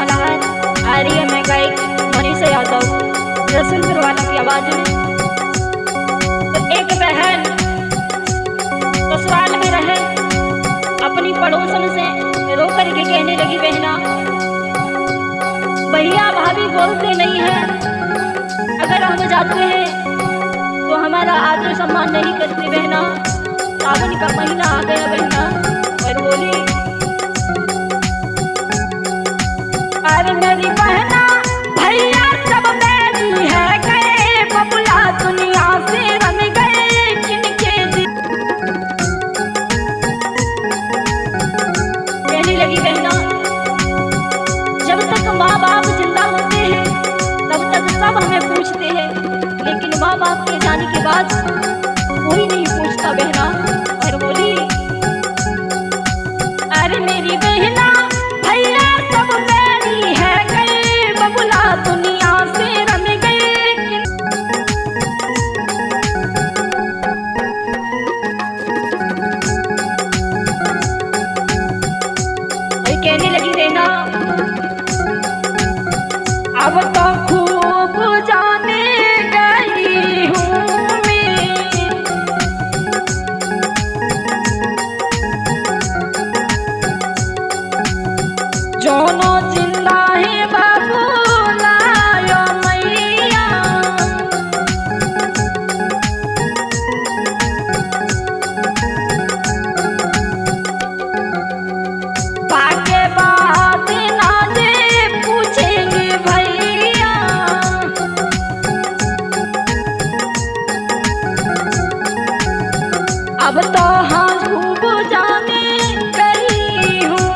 मल्हार आ रही है मैं गायक मनीषा यादव रसूलपुर वाला की आवाज में। तो एक बहन ससुराल में रहे, अपनी पड़ोसन से रो करके कहने लगी, बहना भैया भाभी बोलते नहीं है, अगर हम जाते हैं तो हमारा आदर सम्मान नहीं करते बहना। सावन का महीना आ गया बहना। और बोली, अरे मेरी बहना भैया सब मेरी है, गए बबुला दुनिया से रन गए किनके कहने लगी बहना, जब तक माँ बाप जिंदा होते हैं तब तक सब हमें पूछते हैं, लेकिन माँ बाप के जाने के बाद कोई नहीं पूछता बहना। और बोली, अरे मेरी बहना भैया सब मेरी है, गए बबुला दुनिया से रन गए और कहने लगी बहना, अब तो खूब जाने गई हूँ मैं, जोनो जिंदा है बबुलायो मैया, बाके बात ना दे पूछेंगे भैया, अब तो हाँ खूब जाने गई हूँ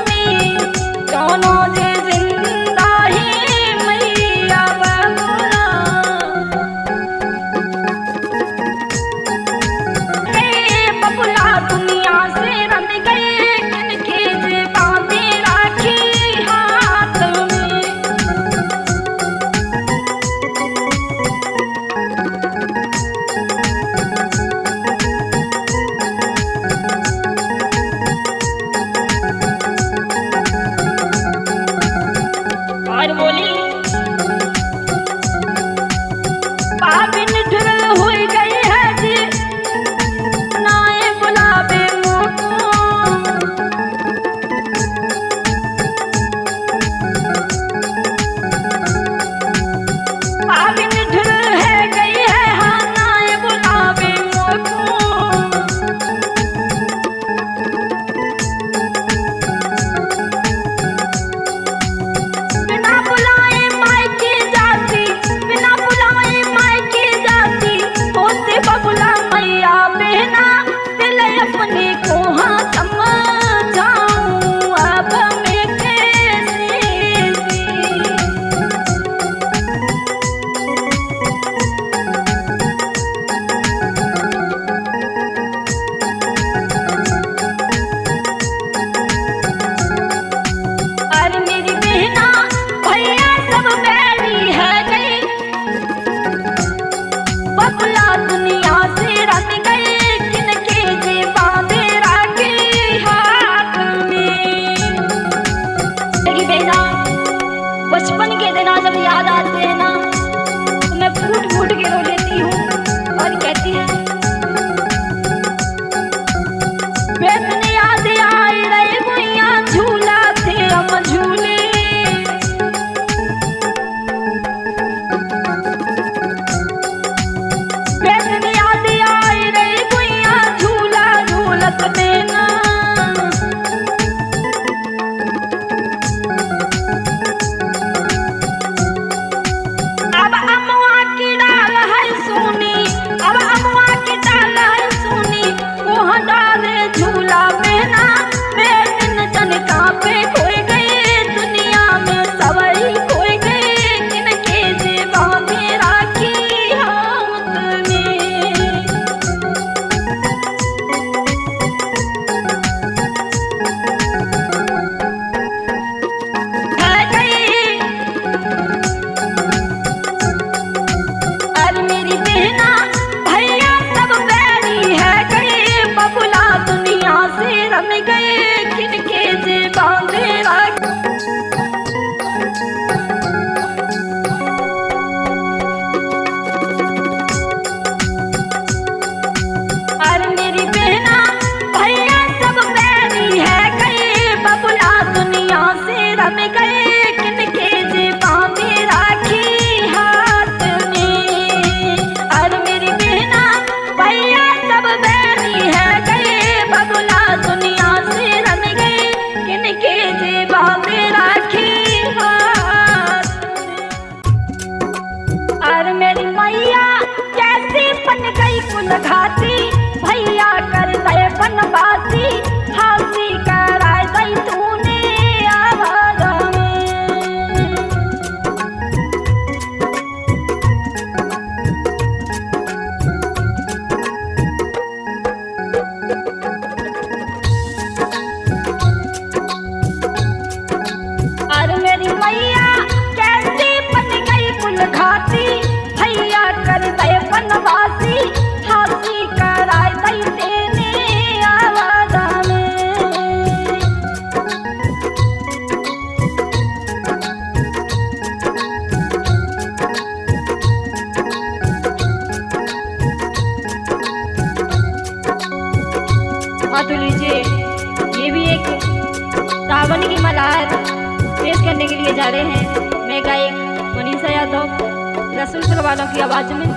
मैं, दोनों जे जिंदा ही मैया बबुला, बबुला दुनिया से रन गए किनके जे बांधे राखी हाथ में। और बोली, पापिन ढुरल हो गई है जी, नाए बुलावे मोको, पापिन ढुरल है गई है, हाँ नाए बुलावे मोको, बिना बुलाए मायके जाती, बिना बुलाए मायके जाती, होते बबुला मैया बहना, दिल अपने को हाँ समझाऊं अब मैं कैसे जी। अरे मेरी बहना भैया सब मेरी है, गई बबुला दुनिया से रन गए किनके जे बांधे राखी हाथ में। मेरी बहना बचपन के दिन जब याद आते हैं ना, तो मैं फूट फूट के रो लेती हूँ और कहती है, बेतन याद आई रहे भैया झूला थे हम झूले, कुल घाती भैया कर दे बनवासी हाथी कराय दई तेने आवादा में। हाँ तो लीजिए, ये भी एक सावन की मल्हार पेश करने के लिए जा रहे हैं। मैं गायक मनीषा यादव रसूलपुर वालों की आवाज में।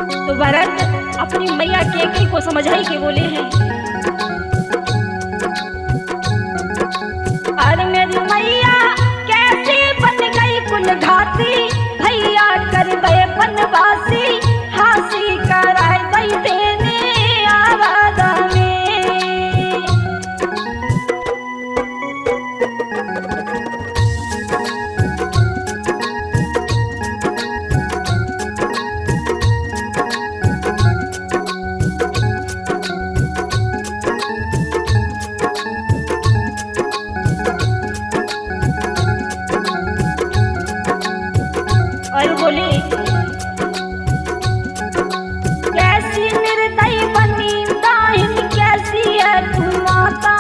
तो भरत अपनी मैया केकई को समझाई के बोले हैं, अरे मेरी मैया कैसे बन गई कुल घाती भैया कर दे बनवासी हाथी कराय दई तेने आवादा में। और बोले कैसी निर्दयी बनी दाहिनी कैसी है तू माता,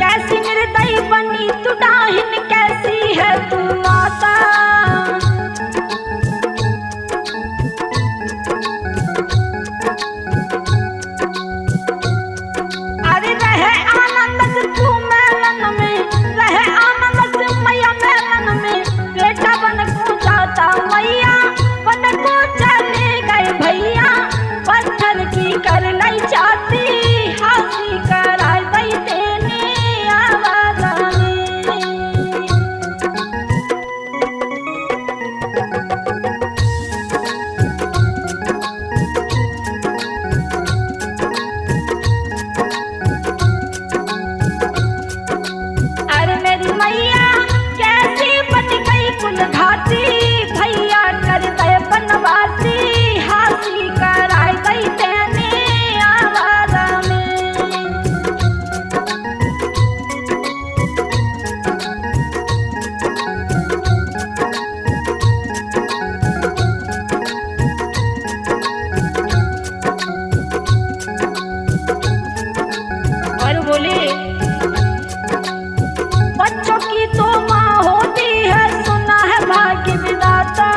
कैसी निर्दयी बनी तू दाहिनी कैसी है तू माता। अरे रहे आनंद से तू मेलन में, रहे आनंद से मैया मेलन में, बेटा बन को जाता मैया बन को चले गए भैया पत्थर की कर लाई चाहती हाथी कराय दई तेने आवादा में। अरे मेरी मैया कैसे बन गई कुल घाती भैया कर दे बनवासी हाथी कराय दई तेने आवादा में। और बोले बच्चों की तो माँ होती है सुना है भाग्य विधाता,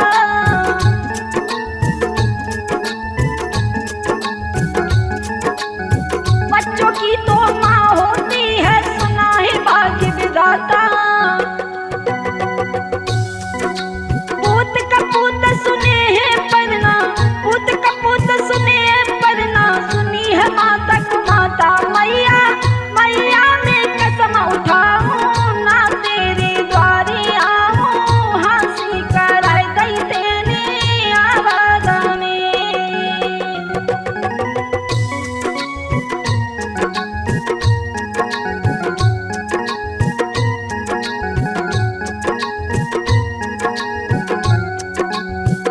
बच्चों की तो माँ होती है सुना है भाग्य विधाता। पूत कपूत सुने हैं पढ़ना, पूत कपूत सुने हैं पढ़ना, सुनी है माता को माता मैया मैया में कसम उठाऊं ना तेरे द्वारे आऊं हाथी कराय दई तेने आवादा में।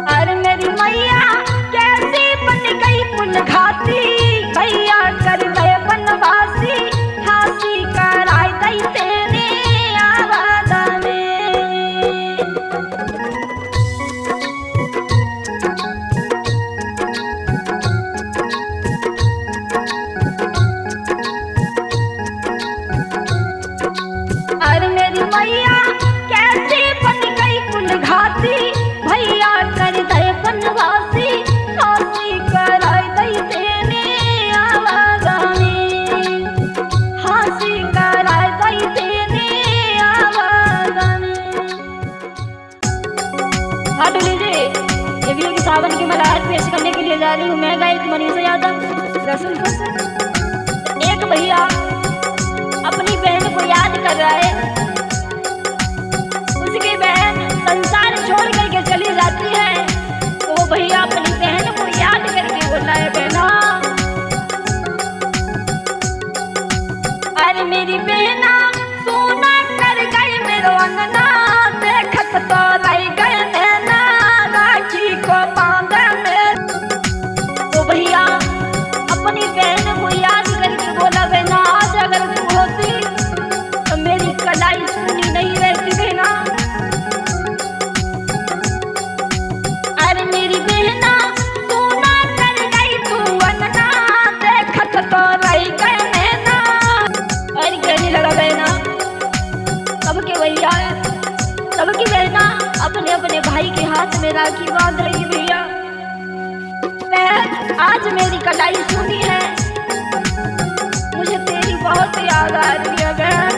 अरे मेरी मैया कैसे बन गई कुल घाती भैया कर दे बनवासी हाथी कराय दई तेने आवादा में। अरे मेरी मैया कैसे बन गई कुल घाती भैया कर दे बनवासी हाथी कराय दई तेने आवादा में, हाथी कराय दई तेने आवादा में। हाँ तो लीजिए, ये भी एक सावन की मल्हार पेश करने के लिए जा रही हूँ। मैं गायक मनीषा यादव रसूलपुर से। एक भैया अपनी बहन को याद कर रहा है, उसकी बहन संसार छोड़ करके चली जाती है, तो वो भैया अपनी बहन को याद करके बोला है बहना, अरे मेरी बहना सोना कर गई मेरो अंगना देखत तो रह गए नैना राखी को बांधे में। तो भैया अपनी बहन को याद करके कलाई सुनी है, मुझे तेरी बहुत याद आ रही है बहन।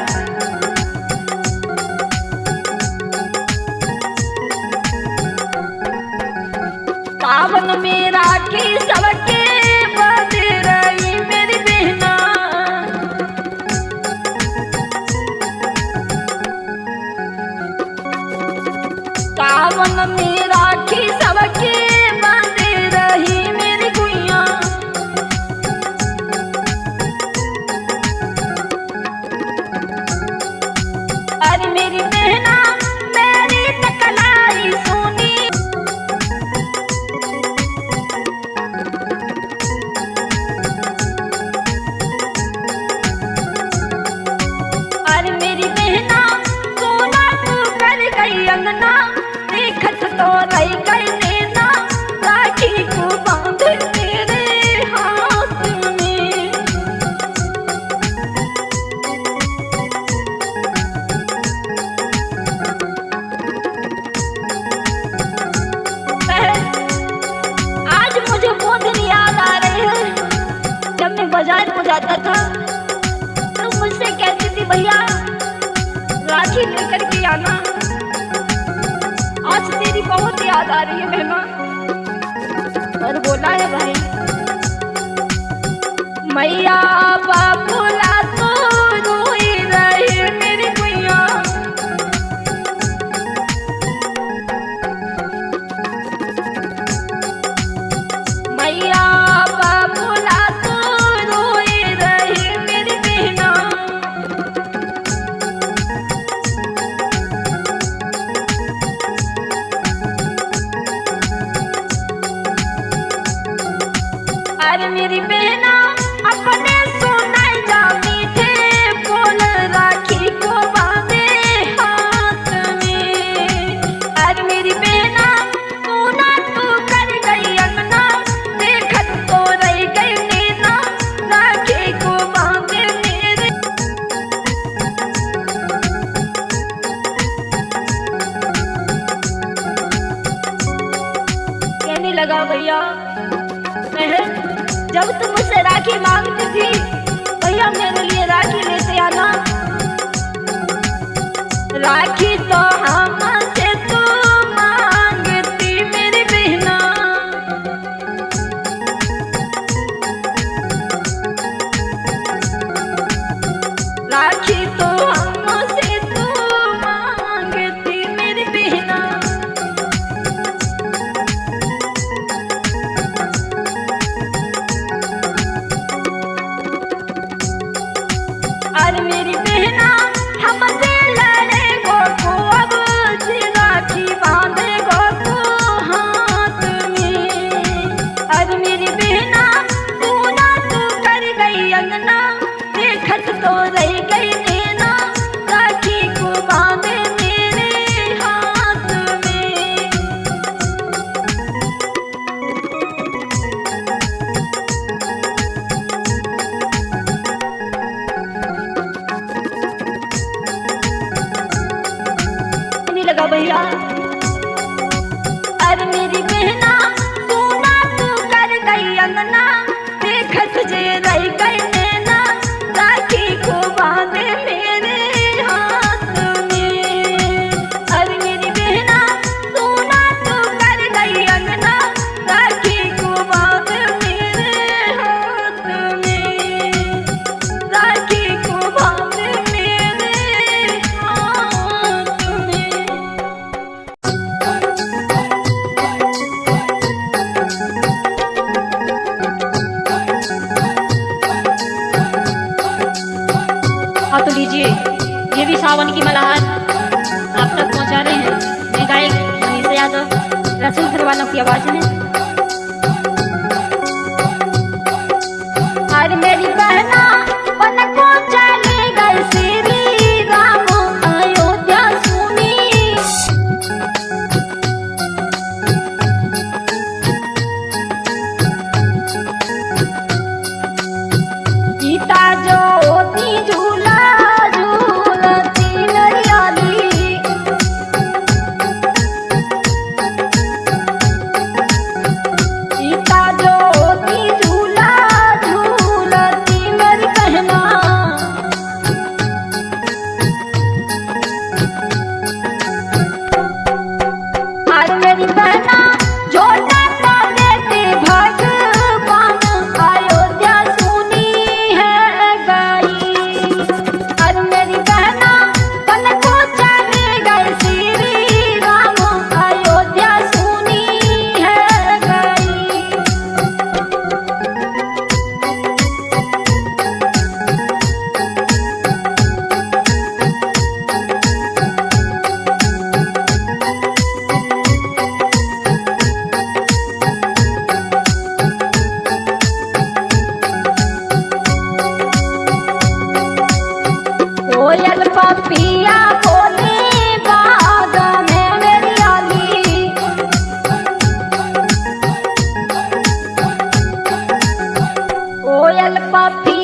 सावन में राखी सबके बांध रही मेरी बहना, सावन में राखी सबके बांध रही मेरी गुइया। अरे मेरी बहना मेरी तकलाई सोनी, अरे मेरी बहना सोना तू कर गई अंगना, देखत तो रह गई नैना, राखी को बांध तेरे हाथ में। आज मुझे वो दिन याद आ रहे हैं जब मैं बाजार को जाता था तो मुझसे कहती थी भैया राखी लेकर के आना। आज तेरी बहुत याद आ रही है बहना। और बोला है भाई मैया बाबूला तो रोई रही मेरी गुइया। मैया बाबूला तो रोई रही मेरी बहना। अरे मेरी बहना अपने सुनाई जा मीठे बोल, राखी को बांधे हाथ में। अरे मेरी बहना सोना तू कर गई अंगना, देखत तो रह गई नैना, राखी को बांधे मेरे। कहने लगा भैया जब तुम मुझसे राखी मांगती थी भैया मेरे लिए राखी लेते आना। राखी तो हमसे तू मांगती मेरी बहना, राखी तो हमसे तू मांगती मेरी बहना। अरे मेरी बहना हमसे लड़े गो को अब राखी बांधे गो को हाथ में। अरे मेरी बहना सोना तू कर गई अंगना, देखत तो रह गई नैना, राखी को बांधे मेरे हाथ में। लगा भैया अरे मेरी बहना सोना तू कर गई अंगना, देखत जे रह गई नैना, राखी को बांधे मेरे हाथ में। अरे मेरी बहना सोना तू कर गई अंगना, राखी को बांधे मेरे हाथ में, राखी को बांधे मेरे हाथ में। हाँ तो लीजिए ये भी सावन की मल्हार आप तक पहुंचा रहे हैं। मैं गायक मनीषा यादव, रसूल घर वालों की आवाज में। अरे मेरी बहना बन को चली गई श्री राम अयोध्या सुनी, सीता जो होती झूला झूलती नरियाली, पिया बोले बाग में मेरी आली, कोयल पापी